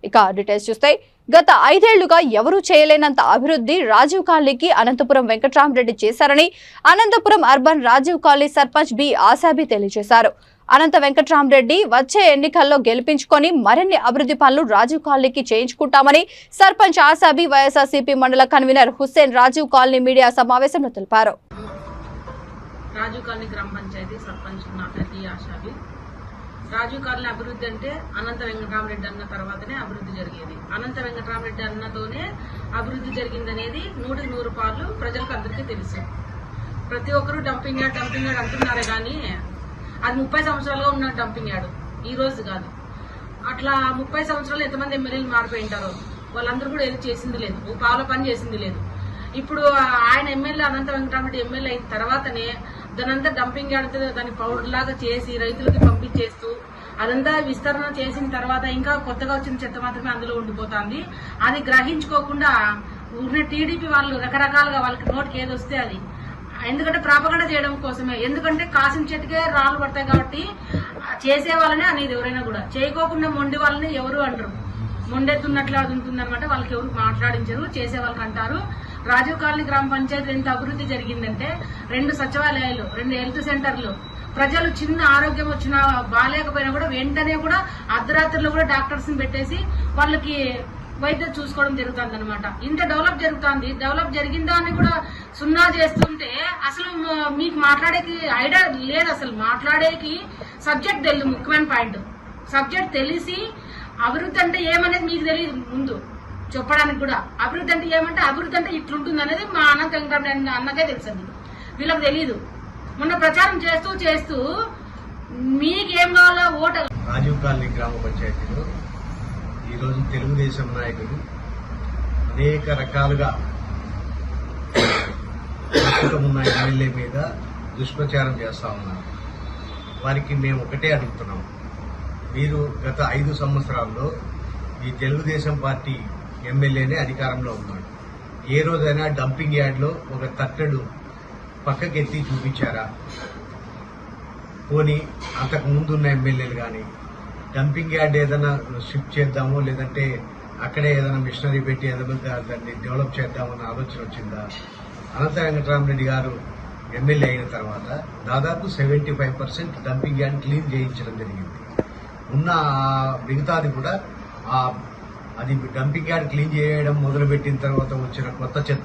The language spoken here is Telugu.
ఇక డీటెయిల్స్ చూస్తే గత 5 ఏళ్లుగా ఎవరూ చేయలేనంత అభివృద్ధి రాజీవ్ కాలనీకి అనంతపురం వెంకట్రామరెడ్డి చేశారని Anantapuram urban Rajiv colony sarpanch B Ashabi తెలియజేశారు. అనంత వెంకట్రామరెడ్డి వచ్చే ఎన్నికల్లో గెలిపించుకొని మరిన్ని అభివృద్ధి పనులు రాజీవ్ కాలనీకి చేయించుకుంటామని సర్పంచ్ ఆశాబి వైఎస్ఆర్సీపీ మండల convener Hussain Rajiv colony media సమావేశంలో తెలిపారు. రాజీవ్ కాలనీ గ్రామ పంచాయతీ సర్పంచ్ నా పేరు ఆశాబి. రాజీవ్ కాలనీ అభివృద్ధి అంటే అనంత వెంకటరామరెడ్డి అన్న తర్వాతనే అభివృద్ధి జరిగేది. అనంత వెంకటరామరెడ్డి అన్నతోనే అభివృద్ధి జరిగిందనేది 100% పాలు ప్రజలకు అందరికీ తెలుసు. ప్రతి ఒక్కరూ డంపింగ్ యార్డ్ అంటున్నారే కానీ అది 30 సంవత్సరాలుగా ఉన్న డంపింగ్ యార్డ్, ఈ రోజు కాదు. అట్లా 30 సంవత్సరాలు ఎంతమంది ఎమ్మెల్యేలు మారిపోయింటారో వాళ్ళందరూ కూడా ఏది చేసింది లేదు, పావుల పని చేసింది లేదు. ఇప్పుడు ఆయన ఎమ్మెల్యే అనంత వెంకటరామరెడ్డి ఎమ్మెల్యే అయిన తర్వాతనే దానంతా డంపింగ్ యార్డ్ దాన్ని పౌడర్ లాగా చేసి రైతులకి పంపించేస్తూ అదంతా విస్తరణ చేసిన తర్వాత ఇంకా కొత్తగా వచ్చిన చెత్త మాత్రమే అందులో ఉండిపోతుంది. అది గ్రహించుకోకుండా ఉన్న టీడీపీ వాళ్ళు రకరకాలుగా వాళ్ళకి నోటికి ఏది వస్తే అది, ఎందుకంటే ప్రాపగండ చేయడం కోసమే. ఎందుకంటే కాసిన చెట్టుకే రాళ్ళు పడతాయి కాబట్టి చేసే వాళ్ళనే అనేది ఎవరైనా కూడా, చేయకోకుండా మొండి వాళ్ళని ఎవరు అంటారు. మొండెత్తున్నట్లు అది ఉంటుందన్నమాట, వాళ్ళకి ఎవరు మాట్లాడించరు, చేసే వాళ్ళకి అంటారు. రాజీవ్ కాలనీ గ్రామ పంచాయతీ ఎంత అభివృద్ధి జరిగిందంటే 2 సచివాలయాలు, 2 హెల్త్ సెంటర్లు, ప్రజలు చిన్న ఆరోగ్యం వచ్చినా బాగాలేకపోయినా కూడా వెంటనే కూడా అర్ధరాత్రిలో కూడా డాక్టర్స్ ని పెట్టేసి వాళ్ళకి వైద్యం చూసుకోవడం జరుగుతుంది అనమాట. ఇంత డెవలప్ జరుగుతుంది. డెవలప్ జరిగిన దాన్ని కూడా సున్నా చేస్తుంటే అసలు మీకు మాట్లాడేకి ఐడియా లేదు. అసలు మాట్లాడేకి సబ్జెక్ట్ తెలియదు. ముఖ్యమైన పాయింట్ సబ్జెక్ట్ తెలిసి అభివృద్ధి అంటే ఏమనేది మీకు తెలియదు. ముందు చెప్పడానికి కూడా అభివృద్ధి అంటే ఏమంటే అభివృద్ధి అంటే ఇట్లుంటుంది అనేది మా అనంత వెంకటరామరెడ్డి అన్నకే తెలుసండి, వీళ్ళకి తెలియదు. మొన్న ప్రచారం చేస్తూ మీకేం కావాలో ఓటు. రాజీవ్ కాలనీ గ్రామ పంచాయతీలో ఈరోజు తెలుగుదేశం నాయకులు అనేక రకాలుగా ప్రస్తుతం ఉన్న ఎమ్మెల్యే మీద దుష్ప్రచారం చేస్తా ఉన్నారు. వారికి మేము ఒకటే అడుగుతున్నాం, మీరు గత 5 సంవత్సరాల్లో ఈ తెలుగుదేశం పార్టీ ఎమ్మెల్యేనే అధికారంలో ఉన్నాడు. ఏ రోజైనా డంపింగ్ యార్డ్లో ఒక తట్టడు పక్కకెత్తి చూపించారా? పోనీ అంతకు ముందున్న ఎమ్మెల్యేలు కానీ డంపింగ్ యార్డ్ ఏదైనా షిఫ్ట్ చేద్దామో లేదంటే అక్కడే ఏదైనా మిషనరీ పెట్టి ఏదైనా దాన్ని డెవలప్ చేద్దామన్న ఆలోచన వచ్చిందా? అనంత వెంకటరామరెడ్డి గారు ఎమ్మెల్యే అయిన తర్వాత దాదాపు 75% డంపింగ్ యార్డ్ క్లీన్ చేయించడం జరిగింది. ఉన్న మిగతాది కూడా అది డంపింగ్ యార్డ్ క్లీన్ చేయడం మొదలుపెట్టిన తర్వాత వచ్చిన కొత్త చెత్త